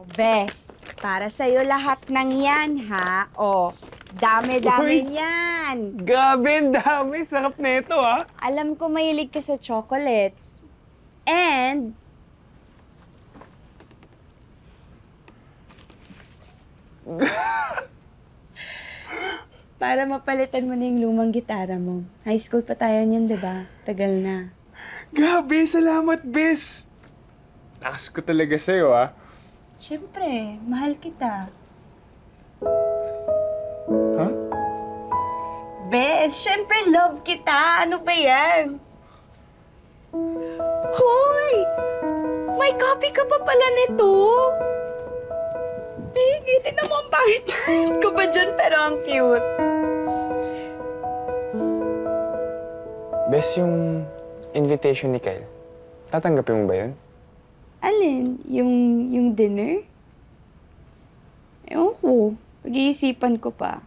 Bes, para sa'yo lahat ng yan, ha? O, dami-dami Uy! yan. Grabe, ang dami. Sarap na ito, ah. Alam ko mahilig ka sa chocolates. And, para mapalitan mo na yung lumang gitara mo. High school pa tayo niyan, di ba? Tagal na. Grabe, salamat, Bes. Lakas ko talaga sa'yo, ah. Siyempre, mahal kita. Ha? Bes, siyempre love kita. Ano ba yan? Hoy! May copy ka pa pala nito. Piggy, tignan mo ang pangit-pangit ko ba dyan, pero ang cute. Bes, yung invitation ni Kyle, tatanggapin mo ba yun? Alin? Yung dinner? Ewan ko. Pag-iisipan ko pa.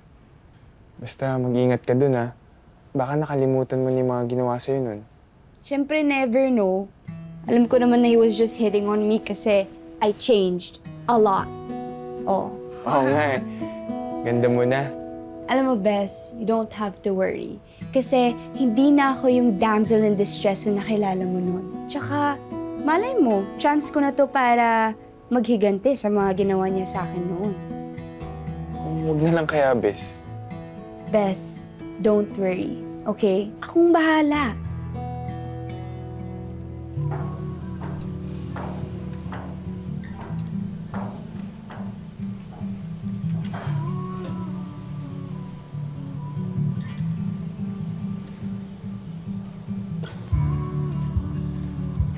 Basta mag-ingat ka dun, ah. Baka nakalimutan mo na yung mga ginawa sa'yo nun. Siyempre, never know. Alam ko naman na he was just hitting on me kasi I changed a lot. Oh. Oo nga, eh. Ganda mo na. Alam mo, Bes, you don't have to worry. Kasi hindi na ako yung damsel in distress na nakilala mo noon. Tsaka, malay mo, chance ko na to para maghiganti sa mga ginawa niya sa akin noon. Huwag na lang kaya, Bes. Bes, don't worry, okay? Akong bahala.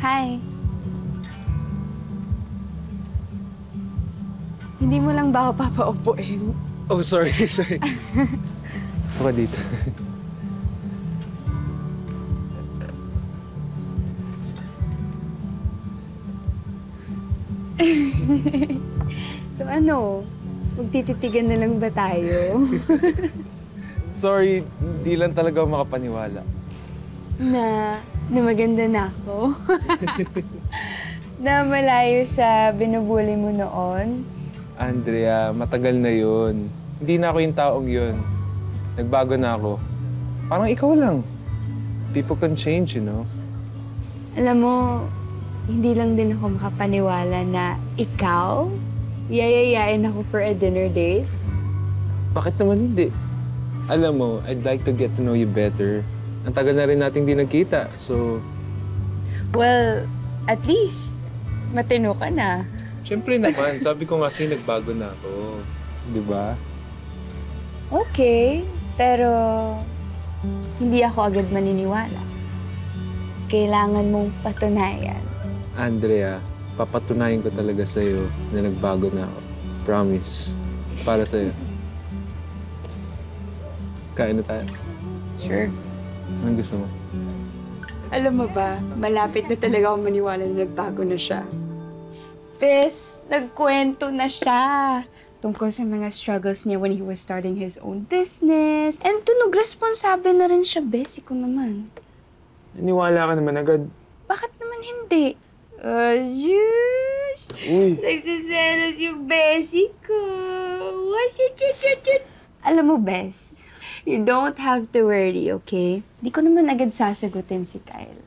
Hi. Hindi mo lang ba ako papaupuin? Oh, sorry, sorry. Ako dito. So ano, magtititigan na lang ba tayo? Sorry, di lang talaga ako makapaniwala. na maganda na ako? Na malayo sa binubuli mo noon? Andrea, matagal na yun. Hindi na ako yung taong yun. Nagbago na ako. Parang ikaw lang. People can change, you know? Alam mo, hindi lang din ako makapaniwala na ikaw, yayayain ako for a dinner date. Bakit naman hindi? Alam mo, I'd like to get to know you better. Ang tagal na rin nating di nagkita, so... Well, at least, matino ka na. Siyempre naman, sabi ko nga sa'yo, nagbago na ako. Di ba? Okay, pero hindi ako agad maniniwala. Kailangan mong patunayan. Andrea, papatunayan ko talaga sa'yo na nagbago na ako. Promise. Para sa'yo. Kain na tayo. Sure. Anong gusto mo? Alam mo ba, malapit na talaga ako maniwala na nagbago na siya. Bes, nagkwento na siya tungkol sa mga struggles niya when he was starting his own business. And tunog responsable na rin siya, Bes, ko naman. Naniwala ka naman agad. Bakit naman hindi? Ayush! Uy! Nagsiselos yung Bessie ko. Alam mo, Bes, you don't have to worry, okay? Di ko naman agad sasagutin si Kyle.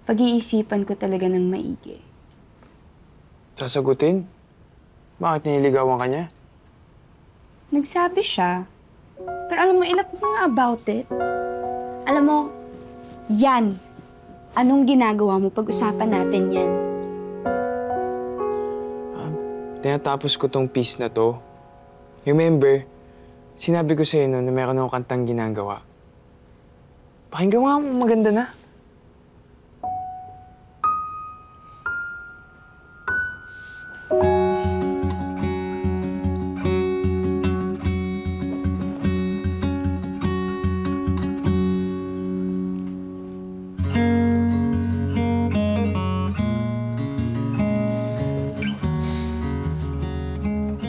Pag-iisipan ko talaga ng maigi. Sasagutin? Bakit nililigawan ka niya? Nagsabi siya. Pero alam mo, ilap mo nga about it. Alam mo, yan. Anong ginagawa mo? Pag-usapan natin yan. Tinatapos ko tong piece na to. Remember, sinabi ko sa'yo no, na meron akong kantang ginagawa. Pakinggan mo nga, maganda na.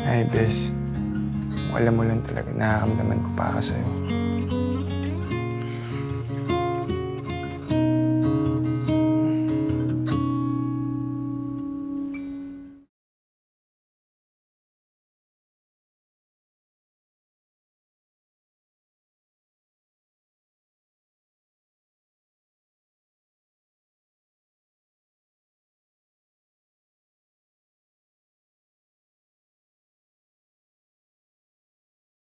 Ay, Bes. Alam mo lang talaga, nakakamdaman ko para sa'yo.